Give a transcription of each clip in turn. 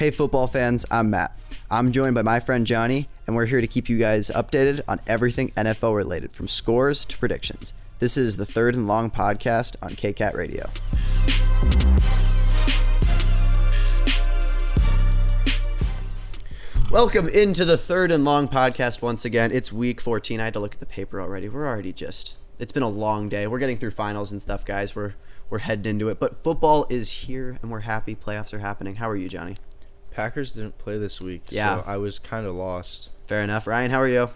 Hey football fans, I'm Matt. I'm joined by my friend Johnny, and we're here to keep you guys updated on everything NFL related, from scores to predictions. This is the Third and Long podcast on KCAT Radio. Welcome into the Third and Long podcast once again. It's week 14. I had to look at the paper already. It's been a long day. We're getting through finals and stuff, guys. We're heading into it. But football is here, and we're happy. Playoffs are happening. How are you, Johnny? Packers didn't play this week, Yeah. so I was kind of lost. Fair enough. Ryan, how are you?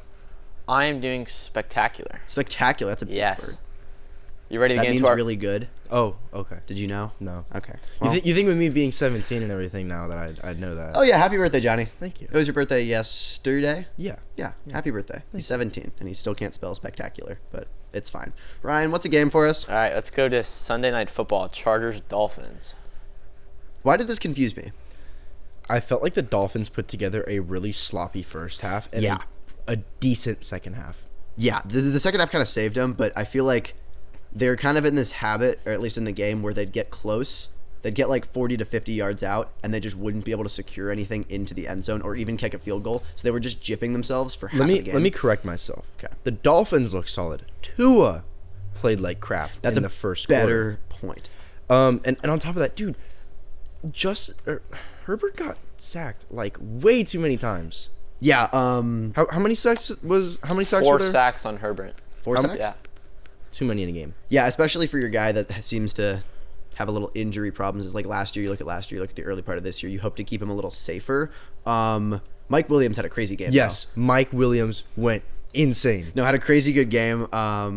I am doing spectacular. Spectacular. That's a big Yes. word. You ready to That get means into our... really good. Oh, okay. Did you know? No. Okay. You, Well- you think with me being 17 and everything now that I'd know that? Oh, yeah. Happy birthday, Johnny. Thank you. It was your birthday yesterday? Yeah. Yeah. Happy birthday. He's 17, and he still can't spell spectacular, but it's fine. Ryan, what's a game for us? All right, let's go to Sunday Night Football, Chargers-Dolphins. Why did this confuse me? I felt like the Dolphins put together a really sloppy first half and Yeah. a decent second half. Yeah, the second half kind of saved them, but I feel like they're kind of in this habit, or at least in the game, where they'd get close. They'd get like 40 to 50 yards out, and they just wouldn't be able to secure anything into the end zone or even kick a field goal. So they were just gypping themselves for half the game. Let me correct myself. Okay. The Dolphins look solid. Tua played like crap That's in a the first better point. quarter. And on top of that, dude, Herbert got sacked like way too many times. Yeah. How many sacks were Four there? sacks on Herbert. 4 sacks? Yeah. Too many in a game. Yeah, especially for your guy that seems to have a little injury problems. Is like last year, you look at the early part of this year, you hope to keep him a little safer. Mike Williams had a crazy game. Yes, Mike Williams went insane. No, had a crazy good game. I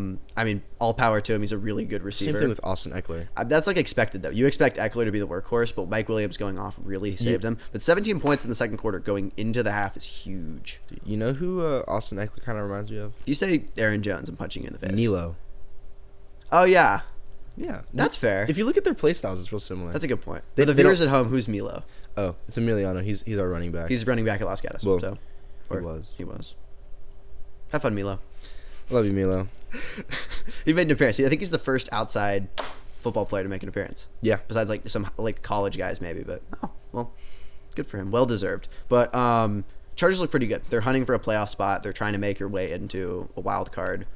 mean, all power to him. He's a really good receiver. Same thing with Austin Eckler. That's like expected, though. You expect Eckler to be the workhorse, but Mike Williams going off really saved him. But 17 points in the second quarter going into the half is huge. Dude, you know who Austin Eckler kind of reminds me of? If you say Aaron Jones, I'm punching you in the face. Milo. Oh, yeah. Yeah, That's fair. If you look at their play styles, it's real similar. That's a good point. They- For the they viewers don't- at home, who's Milo? Oh, it's Emiliano. He's our running back. He's running back at Los Gatos. Well, so. he was. He was. Have fun, Milo. Love you, Milo. He made an appearance. I think he's the first outside football player to make an appearance. Yeah. Besides like some like college guys maybe, but oh well, good for him. Well deserved. But Chargers look pretty good. They're hunting for a playoff spot. They're trying to make their way into a wild card.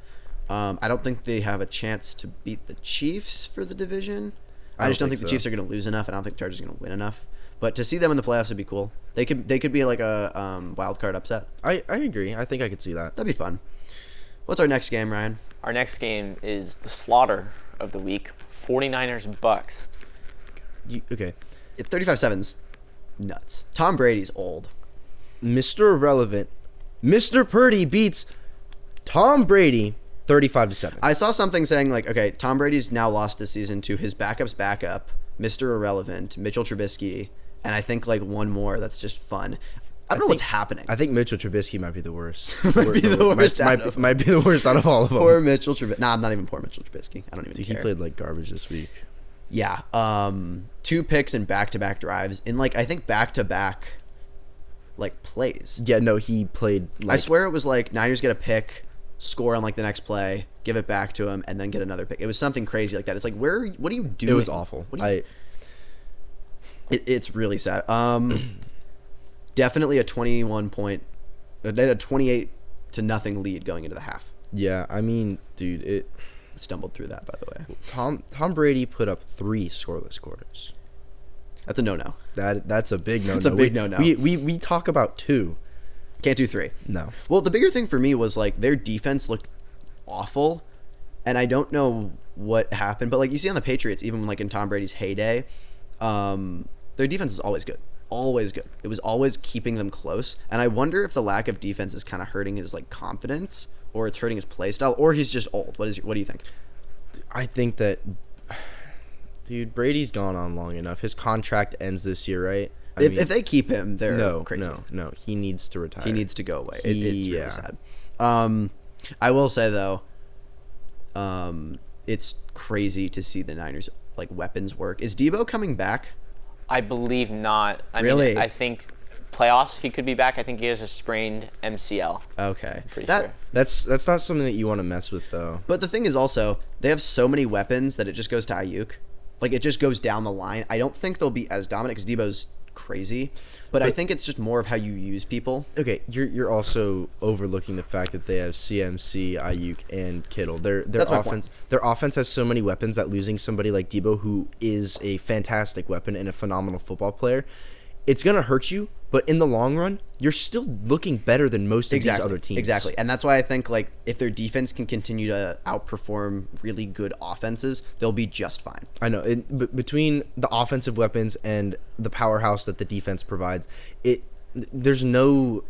I don't think they have a chance to beat the Chiefs for the division. I just don't think the Chiefs are going to lose enough, and I don't think the Chargers are going to win enough. But to see them in the playoffs would be cool. They could be like a wild card upset. I agree. I think I could see that. That'd be fun. What's our next game, Ryan? Our next game is the slaughter of the week, 49ers-Bucks. Okay. 35-7's nuts. Tom Brady's old. Mr. Irrelevant, Mr. Purdy beats Tom Brady 35-7. I saw something saying like, okay, Tom Brady's now lost this season to his backup's backup, Mr. Irrelevant, Mitchell Trubisky, and I think like one more that's just fun. I don't know what's happening. I think Mitchell Trubisky might be the worst. Might be the worst out of them. might be the worst out of all of them. Poor Mitchell Trubisky. Nah, I'm not even poor Mitchell Trubisky. I don't even Dude, care. he played like garbage this week. Yeah. 2 picks and back-to-back drives in like I think back-to-back like plays. Yeah, no, he played like I swear it was like Niners get a pick, score on like the next play, give it back to him, and then get another pick. It was something crazy like that. It's like what are you doing? it was awful. It's really sad. Definitely a 21 point. They had a 28-0 lead going into the half. Yeah, I mean, dude, it Stumbled through that, by the way. Tom Brady put up 3 scoreless quarters. That's a no-no. That's a big no-no. It's a big no-no. We talk about 2. Can't do 3. No. Well, the bigger thing for me was like their defense looked awful, and I don't know what happened. But like you see on the Patriots, even like in Tom Brady's heyday, their defense is always good. Always good. It was always keeping them close. And I wonder if the lack of defense is kind of hurting his like confidence, or it's hurting his play style, or he's just old. What do you think? I think that, dude, Brady's gone on long enough. His contract ends this year, right? If they keep him, they're no, crazy. No. He needs to retire. He needs to go away. It's really Yeah. sad. I will say though, it's crazy to see the Niners like weapons work. Is Debo coming back? I believe not. Really? I think playoffs he could be back. I think he has a sprained MCL. Okay. Pretty That sure. That's not something that you want to mess with, though. But the thing is also, they have so many weapons that it just goes to Ayuk. Like, it just goes down the line. I don't think they'll be as dominant because Debo's crazy. But I think it's just more of how you use people. Okay, you're also overlooking the fact that they have CMC, Ayuk, and Kittle. Their That's my offense their offense has so many weapons that losing somebody like Debo, who is a fantastic weapon and a phenomenal football player, it's gonna hurt you. But in the long run, you're still looking better than most of these other teams. Exactly. And that's why I think like if their defense can continue to outperform really good offenses, they'll be just fine. I know. Between the offensive weapons and the powerhouse that the defense provides, there's no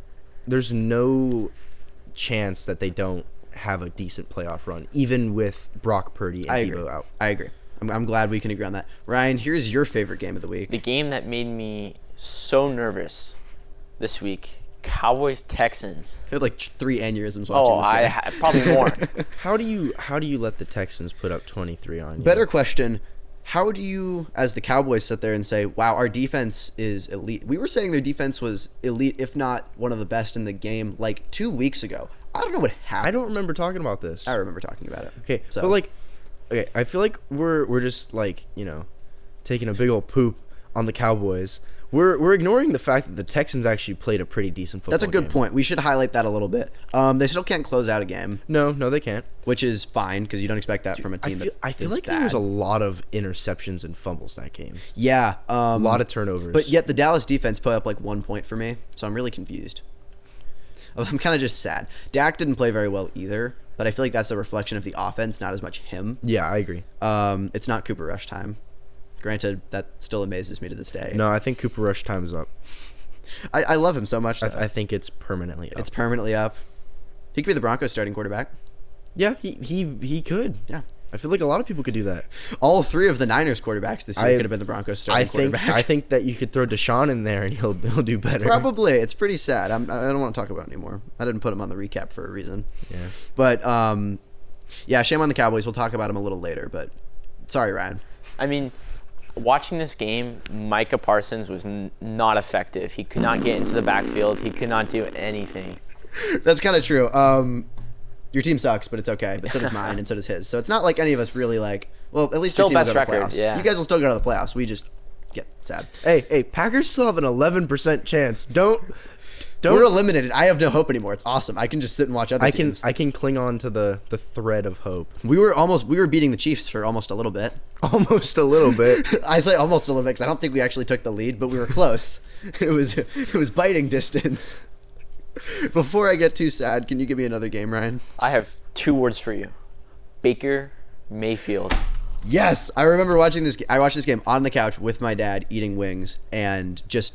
chance that they don't have a decent playoff run, even with Brock Purdy and Debo out. I agree. I'm glad we can agree on that. Ryan, here's your favorite game of the week. The game that made me so nervous this week, Cowboys-Texans. I had like 3 aneurysms watching this game. Probably more. How do you let the Texans put up 23 on you? Better question. How do you, as the Cowboys, sit there and say, wow, our defense is elite? We were saying their defense was elite, if not one of the best in the game, like 2 weeks ago. I don't know what happened. I don't remember talking about this. I remember talking about it. Okay, but like, okay, I feel like we're just like, taking a big old poop on the Cowboys. We're ignoring the fact that the Texans actually played a pretty decent football That's a good game. point. We should highlight that a little bit. They still can't close out a game, No, they can't. which is fine because you don't expect that from a team. I feel like bad. there was a lot of interceptions and fumbles that game. Yeah, A lot of turnovers. but yet the Dallas defense put up like 1 point for me, so I'm really confused. I'm kind of just sad. Dak didn't play very well either, but I feel like that's a reflection of the offense, not as much him. Yeah, I agree. It's not Cooper Rush time. Granted, that still amazes me to this day. No, I think Cooper Rush time is up. I love him so much. Though. I think it's permanently up. It's permanently up. He could be the Broncos starting quarterback. Yeah, he could. Yeah. I feel like a lot of people could do that. All 3 of the Niners quarterbacks this year could have been the Broncos starting quarterback. I think that you could throw Deshaun in there and he'll do better. Probably. It's pretty sad. I don't want to talk about it anymore. I didn't put him on the recap for a reason. Yeah. But, yeah, shame on the Cowboys. We'll talk about him a little later. But sorry, Ryan. I mean, watching this game, Micah Parsons was not effective. He could not get into the backfield. He could not do anything. That's kind of true. Your team sucks, but it's okay. But so does mine, and so does his. So it's not like any of us really like. Well, at least Still your team will best go to the record, playoffs. yeah. You guys will still go to the playoffs. We just get sad. Hey, Packers still have an 11% chance. Don't. We're eliminated. I have no hope anymore. It's awesome. I can just sit and watch other teams. I can cling on to the thread of hope. We were beating the Chiefs for almost a little bit. Almost a little bit. I say almost a little bit because I don't think we actually took the lead, but we were close. It was biting distance. Before I get too sad, can you give me another game, Ryan? I have 2 words for you. Baker Mayfield. Yes, I remember watching this. I watched this game on the couch with my dad eating wings, and just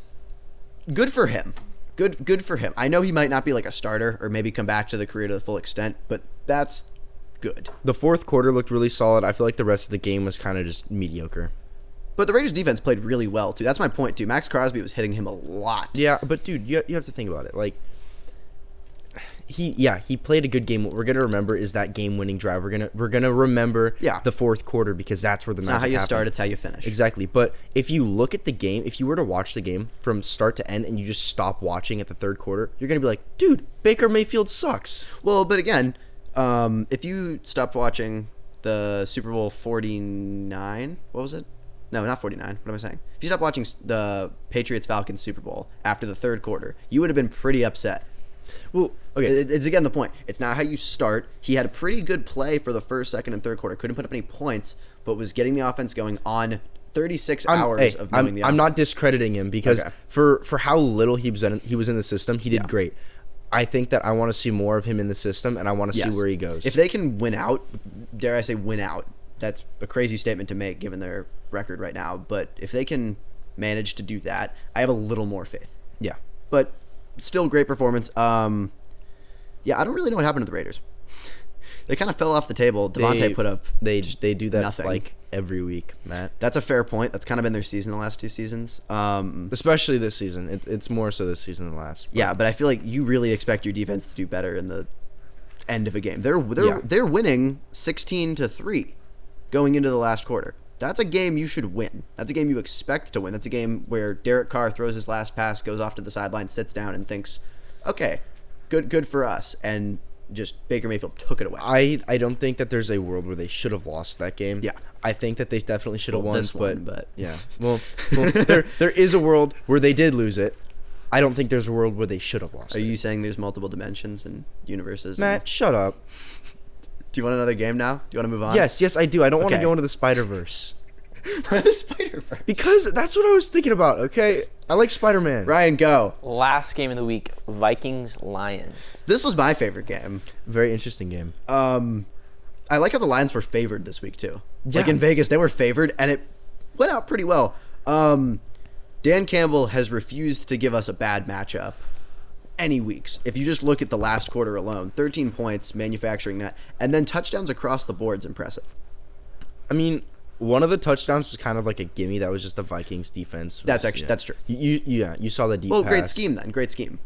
good for him. Good for him. I know he might not be like a starter or maybe come back to the career to the full extent, but that's good. The fourth quarter looked really solid. I feel like the rest of the game was kind of just mediocre. But the Raiders defense played really well too. That's my point too. Max Crosby was hitting him a lot. Yeah, but dude, you have to think about it. Like, he played a good game. What we're gonna remember is that game-winning drive. We're gonna remember the fourth quarter because that's where the magic It's not how you happened. start, it's how you finish. Exactly. But if you look at the game, if you were to watch the game from start to end and you just stop watching at the third quarter, you're gonna be like, dude, Baker Mayfield sucks. Well, but again, if you stopped watching the Super Bowl 49, what was it? No, not 49. What am I saying? If you stopped watching the Patriots-Falcons Super Bowl after the third quarter, you would have been pretty upset. Well, okay. It's again the point. It's not how you start. He had a pretty good play for the first, second, and third quarter. Couldn't put up any points, but was getting the offense going on 36 hours of knowing the offense. I'm not discrediting him because for how little he was in the system, he did great. I think that I want to see more of him in the system, and I want to see where he goes. If they can win out, dare I say win out, that's a crazy statement to make given their record right now. But if they can manage to do that, I have a little more faith. Yeah. But still great performance. Yeah, I don't really know what happened to the Raiders. They kind of fell off the table. Devontae put up they do that nothing. like every week, Matt. That's a fair point. That's kind of been their season the last 2 seasons. Especially this season. It's more so this season than last. Yeah, but I feel like you really expect your defense to do better in the end of a game. They're winning 16-3 going into the last quarter. That's a game you should win. That's a game you expect to win. That's a game where Derek Carr throws his last pass, goes off to the sideline, sits down, and thinks, "Okay, good for us." And just Baker Mayfield took it away. I don't think that there's a world where they should have lost that game. Yeah. I think that they definitely should have won. This one, but yeah. Well, there is a world where they did lose it. I don't think there's a world where they should have lost are it. you saying there's multiple dimensions and universes? Matt, shut up. Do you want another game now? Do you want to move on? Yes, I do. I don't want to Okay. go into the Spider-Verse. the Spider-Verse. Because that's what I was thinking about, okay? I like Spider-Man. Ryan, go. Last game of the week, Vikings-Lions. This was my favorite game. Very interesting game. I like how the Lions were favored this week too. Like Yeah. in Vegas, they were favored, and it went out pretty well. Dan Campbell has refused to give us a bad matchup any weeks. If you just look at the last quarter alone, 13 points, manufacturing that, and then touchdowns across the board's impressive. I mean, one of the touchdowns was kind of like a gimme. That was just the Vikings defense. That's actually that's true. You saw the deep Well, pass. great scheme then. Great scheme.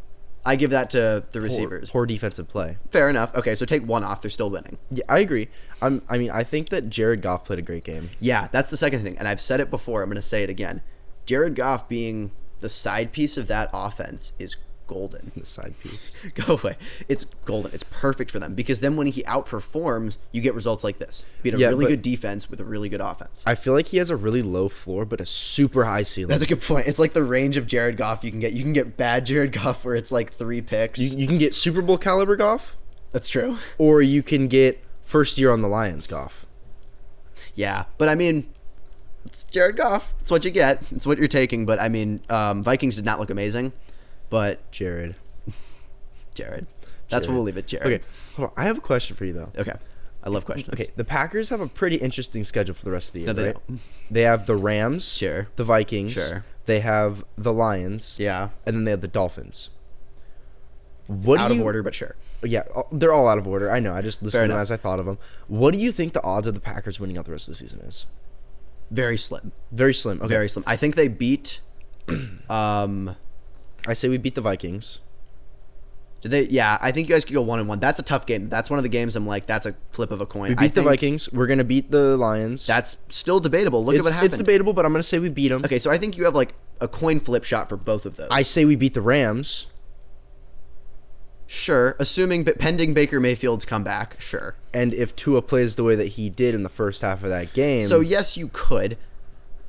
I give that to the receivers. Poor defensive play. Fair enough. Okay, so take one off. They're still winning. Yeah, I agree. I think that Jared Goff played a great game. Yeah, that's the second thing. And I've said it before. I'm going to say it again. Jared Goff being the side piece of that offense is golden. The side piece. Go away. It's golden. It's perfect for them because then when he outperforms, you get results like this. Beat a Yeah, really but- good defense with a really good offense. I feel like he has a really low floor, but a super high ceiling. That's a good point. It's like the range of Jared Goff you can get. You can get bad Jared Goff where it's like 3 picks. You can get Super Bowl caliber Goff, That's true. or you can get first year on the Lions Goff. Yeah, but I mean, it's Jared Goff. It's what you get. It's what you're taking. But I mean, Vikings did not look amazing. But Jared. Jared. That's Jared. what we'll leave it, Jared. Okay, hold on. I have a question for you though. Okay. I love questions. Okay, the Packers have a pretty interesting schedule for the rest of the year, No, they right? don't. They have the Rams, Sure. the Vikings, Sure. They have the Lions, Yeah. and then they have the Dolphins. What Out do of you- order, but sure. Yeah, they're all out of order. I know. I just listed them enough. as I thought of them. What do you think the odds of the Packers winning out the rest of the season is? Very slim. Very slim. Okay. Very slim. I think they beat. I say we beat the Vikings. Did they? Yeah, I think you guys could go 1-1. That's a tough game. That's one of the games I'm like, that's a flip of a coin. We I beat the think Vikings. We're gonna beat the Lions. That's still debatable. Look at it's, what happened. it's debatable, but I'm gonna say we beat them. Okay, so I think you have like a coin flip shot for both of those. I say we beat the Rams. Sure, assuming pending Baker Mayfield's comeback. Sure. And if Tua plays the way that he did in the first half of that game, So yes, you could.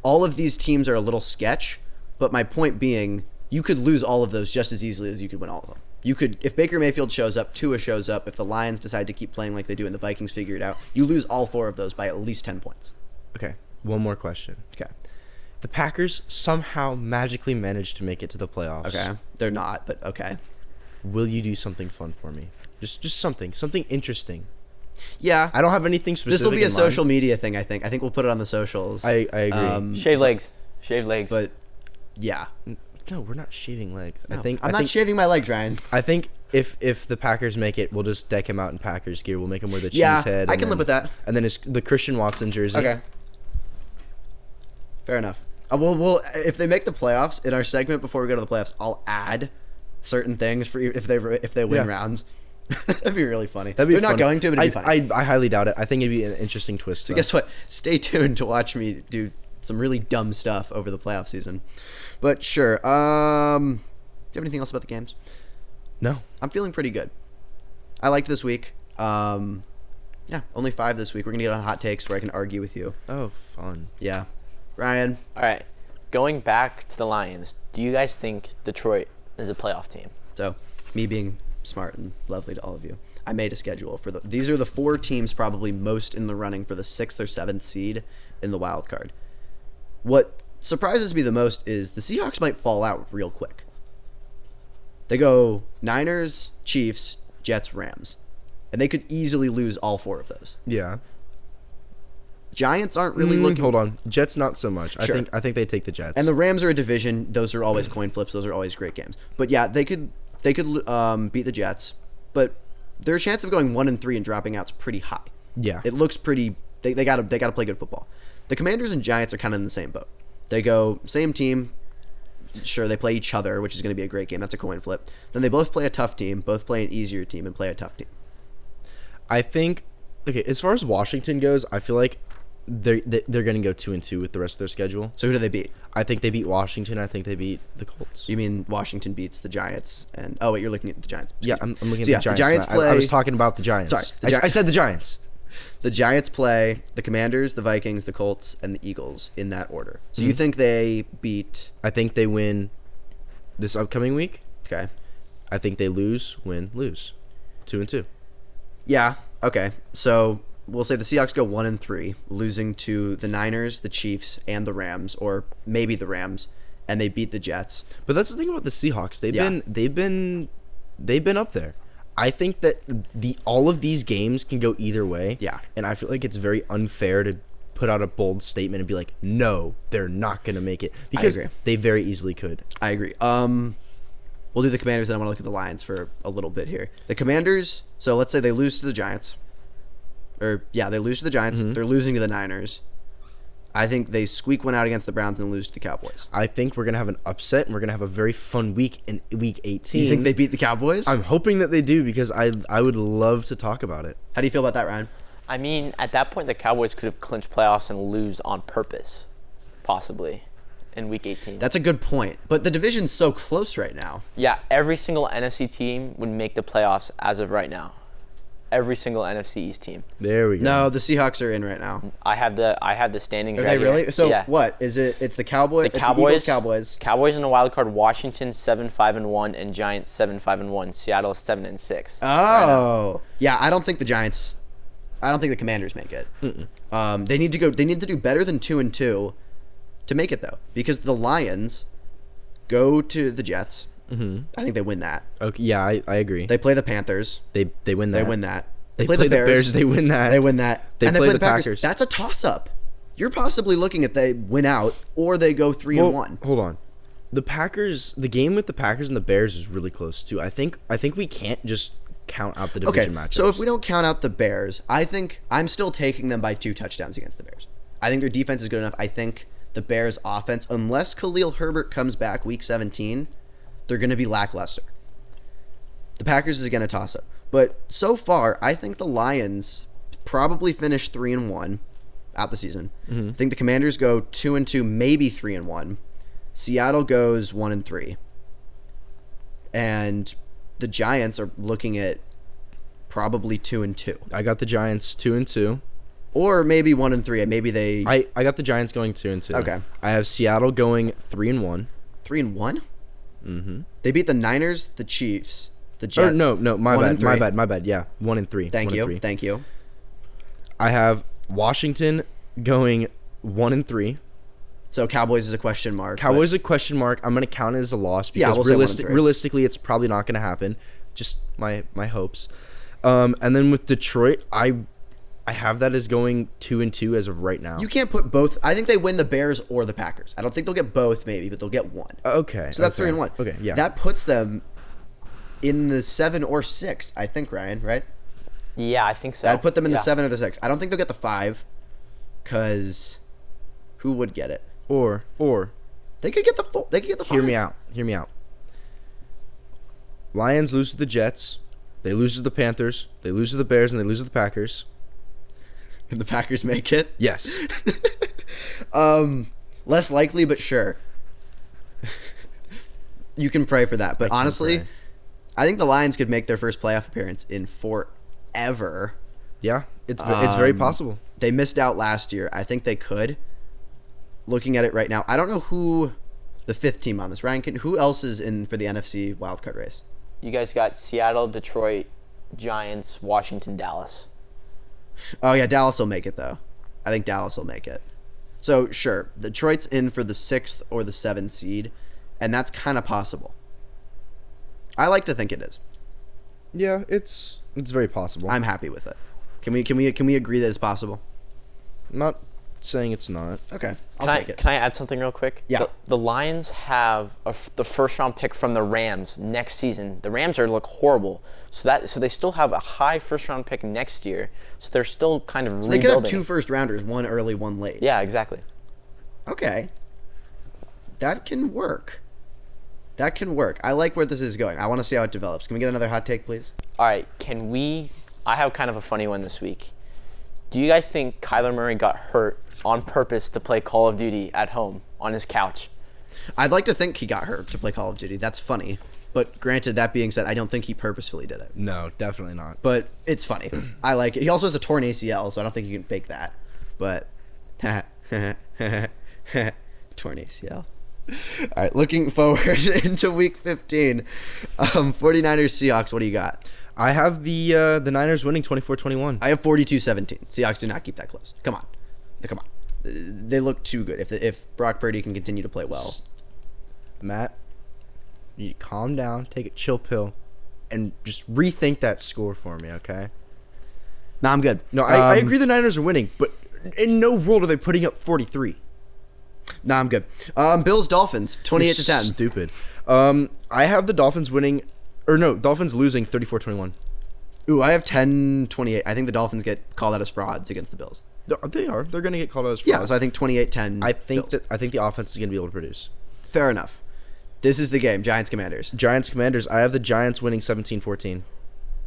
All of these teams are a little sketch, but my point being, you could lose all of those just as easily as you could win all of them. You could, if Baker Mayfield shows up, Tua shows up, if the Lions decide to keep playing like they do and the Vikings figure it out, you lose all 4 of those by at least 10 points. okay, one more question. Okay. The Packers somehow magically managed to make it to the playoffs. Okay. They're not, but okay. Will you do something fun for me? Just something interesting. Yeah. I don't have anything specific. This will be a in mind. social media thing, I think. I think we'll put it on the socials. I agree. Shave legs. Shave legs. But yeah. No, we're not shaving legs. No, I'm I'm not shaving my legs, Ryan. I think if the Packers make it, we'll just deck him out in Packers gear. We'll make him wear the cheese Yeah, head. I and can live then- with that. And then the Christian Watson jersey. Okay. Fair enough. We'll if they make the playoffs in our segment before we go to the playoffs, I'll add certain things for if they win Yeah. rounds. That'd be really funny. That'd be They're not funny. going to, but it'd be funny. I highly doubt it. I think it'd be an interesting twist. So guess what? Stay tuned to watch me do some really dumb stuff over the playoff season. But sure. Do you have anything else about the games? No. I'm feeling pretty good. I liked this week. Yeah, only 5 this week. We're gonna get on hot takes where I can argue with you. Oh, fun. Yeah, Ryan. All right. Going back to the Lions, do you guys think Detroit is a playoff team? So, me being smart and lovely to all of you, I made a schedule for these are the 4 teams probably most in the running for the 6th or 7th seed in the wild card. What surprises me the most is the Seahawks might fall out real quick. They go Niners, Chiefs, Jets, Rams, and they could easily lose all 4 of those. Yeah. Giants aren't really looking. Hold on. Jets not so much. Sure. I think they take the Jets. And the Rams are a division. Those are always coin flips. Those are always great games. But yeah, they could beat the Jets, but their chance of going 1-3 and dropping out is pretty high. Yeah. It looks pretty. They gotta play good football. The Commanders and Giants are kind of in the same boat. They go same team. Sure, they play each other, which is going to be a great game. That's a coin flip. Then they both play a tough team, both play an easier team, and play a tough team. I think, okay, as far as Washington goes, I feel like they're going to go 2-2 with the rest of their schedule. So who do they beat? I think they beat Washington. I think they beat the Colts. You mean Washington beats the Giants? And oh wait, you're looking at the Giants. Yeah, I'm looking So, at the yeah, Giants. the Giants now. play- I was talking about the Giants. Sorry, the I said the Giants. The Giants play the Commanders, the Vikings, the Colts, and the Eagles in that order. So you think they beat? I think they win this upcoming week. Okay. I think they lose, 2-2. Yeah. Okay. So we'll say the Seahawks go 1-3, losing to the Niners, the Chiefs, and the Rams, or maybe the Rams, and they beat the Jets. But that's the thing about the Seahawks. Yeah. They've been up there. I think that all of these games can go either way. Yeah. And I feel like it's very unfair to put out a bold statement and be like, no, they're not going to make it, because agree. they very easily could. I agree. We'll do the Commanders, and I want to look at the Lions for a little bit here. The Commanders. So let's say they lose to the Giants. They lose to the Giants. They're losing to the Niners. I think they squeak one out against the Browns and lose to the Cowboys. I think we're going to have an upset, and we're going to have a very fun week in week 18. You think they beat the Cowboys? I'm hoping that they do, because I would love to talk about it. How do you feel about that, Ryan? I mean, at that point, the Cowboys could have clinched playoffs and lose on purpose, possibly, in Week 18. That's a good point. But the division's so close right now. Yeah, every single NFC team would make the playoffs as of right now. Every single NFC East team. There we go. No, the Seahawks are in right now. I have the standings. Are right they really? here. So yeah. what is it? It's the Cowboys. The Cowboys. It's the Eagles, Cowboys. Cowboys in the wild card. Washington 7-5-1 and Giants 7-5-1. Seattle 7-6. Oh, yeah. I don't think the Commanders make it. They need to go. They need to do better than 2-2 to make it though, because the Lions go to the Jets. I think they win that. Okay, yeah, I agree. They play the Panthers. They win that. They win that. They play the Bears. They win that. They win that. They and play they the play the Packers. That's a toss-up. You're possibly looking at they win out or they go 3-1. Hold on. The game with the Packers and the Bears is really close too. I think we can't just count out the Okay, division matchups. so if we don't count out the Bears, I think I'm still taking them by 2 touchdowns against the Bears. I think their defense is good enough. I think the Bears' offense, unless Khalil Herbert comes back Week 17, they're going to be lackluster. The Packers is going to toss up. But so far, I think the Lions probably finish 3-1 out the season. I think the Commanders go 2-2, maybe 3-1. Seattle goes 1-3. And the Giants are looking at probably 2-2. I got the Giants 2-2. Or maybe 1-3. Maybe they I got the Giants going 2-2. Okay. I have Seattle going 3-1. 3-1? They beat the Niners, the Chiefs, the Or Jets. no, my 1-3. bad. Yeah, 1-3. Thank 1-3. you. Thank you. I have Washington going 1-3. So Cowboys is a question mark. Cowboys a question mark. I'm gonna count it as a loss Yeah, because we'll say 1-3. realistically, it's probably not gonna happen. Just my hopes. And then with Detroit, I have that as going 2-2 as of right now. You can't put both. I think they win the Bears or the Packers. I don't think they'll get both, maybe, but they'll get one. Okay. So that's okay. 3-1. Okay, yeah. That puts them in the 7 or 6, I think, Ryan, right? Yeah, I think so. That'd put them in the Yeah. 7 or the 6. I don't think they'll get the 5, because who would get it? Or They could get the full. They could get the 5. hear me out. Lions lose to the Jets. They lose to the Panthers. They lose to the Bears, and they lose to the Packers. And the Packers make it. Yes. Less likely, but sure. You can pray for that. But can honestly, pray. I think the Lions could make their first playoff appearance in forever. Yeah, it's very possible. They missed out last year. I think they could. Looking at it right now, I don't know who the 5th team on this. Ryan, who else is in for the NFC wildcard race? You guys got Seattle, Detroit, Giants, Washington, Dallas. Oh, yeah, Dallas will make it, though. I think Dallas will make it. So, sure, Detroit's in for the 6th or the 7th seed, and that's kind of possible. I like to think it is. Yeah, it's very possible. I'm happy with it. Can we agree that it's possible? I'm not saying it's not. Okay, I'll Can take it. Can I add something real quick? Yeah. The Lions have the first round pick from the Rams next season. The Rams look horrible, so they still have a high first round pick next year. So they're still kind of So they rebuilding. could have 2 first rounders, one early, one late. Yeah, exactly. Okay. That can work. I like where this is going. I want to see how it develops. Can we get another hot take, please? All right, I have kind of a funny one this week. Do you guys think Kyler Murray got hurt on purpose to play Call of Duty at home on his couch? I'd like to think he got hurt to play Call of Duty. That's funny. But granted, that being said, I don't think he purposefully did it. No, definitely not. But it's funny. I like it. He also has a torn ACL, so I don't think you can fake that. But torn ACL. All right, looking forward into Week 15. 49ers Seahawks. What do you got? I have the Niners winning 24-21. I have 42-17. Seahawks do not keep that close. Come on. They look too good. If Brock Purdy can continue to play well. Matt, you need to calm down, take a chill pill, and just rethink that score for me, okay? Nah, I'm good. No, I agree the Niners are winning, but in no world are they putting up 43. Nah, I'm good. Bills Dolphins 28-10. Stupid. I have the Dolphins winning, or no, Dolphins losing 34-21. Ooh, I have 10-28. I think the Dolphins get called out as frauds against the Bills. They are. They're going to get called out as frauds. Yeah, so I think 28-10. I think Bills. I think the offense is going to be able to produce. Fair enough. This is the game. Giants Commanders. Giants Commanders. I have the Giants winning 17-14.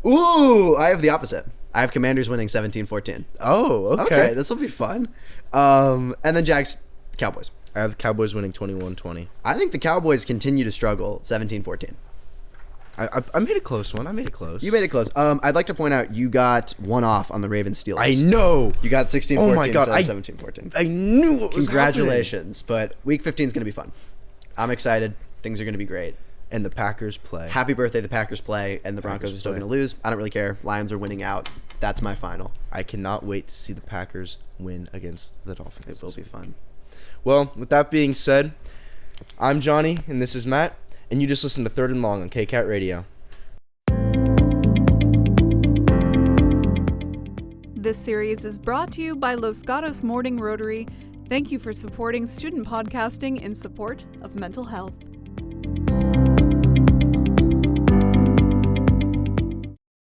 Ooh, I have the opposite. I have Commanders winning 17-14. Oh, Okay, this will be fun. And then Jags Cowboys. I have the Cowboys winning 21-20. I think the Cowboys continue to struggle 17-14. I made a close one. I made it close. You made it close. I'd like to point out you got one off on the Ravens Steelers. I know. You got 16-14 Oh my God, instead of 17-14. I knew what was Congratulations. But Week 15 is going to be fun. I'm excited. Things are going to be great. And the Packers play. Happy birthday, the Packers play, and the Broncos are still going to lose. I don't really care. Lions are winning out. That's my final. I cannot wait to see the Packers win against the Dolphins. It will be fun. Well, with that being said, I'm Johnny, and this is Matt, and you just listened to Third and Long on KCAT Radio. This series is brought to you by Los Gatos Morning Rotary. Thank you for supporting student podcasting in support of mental health.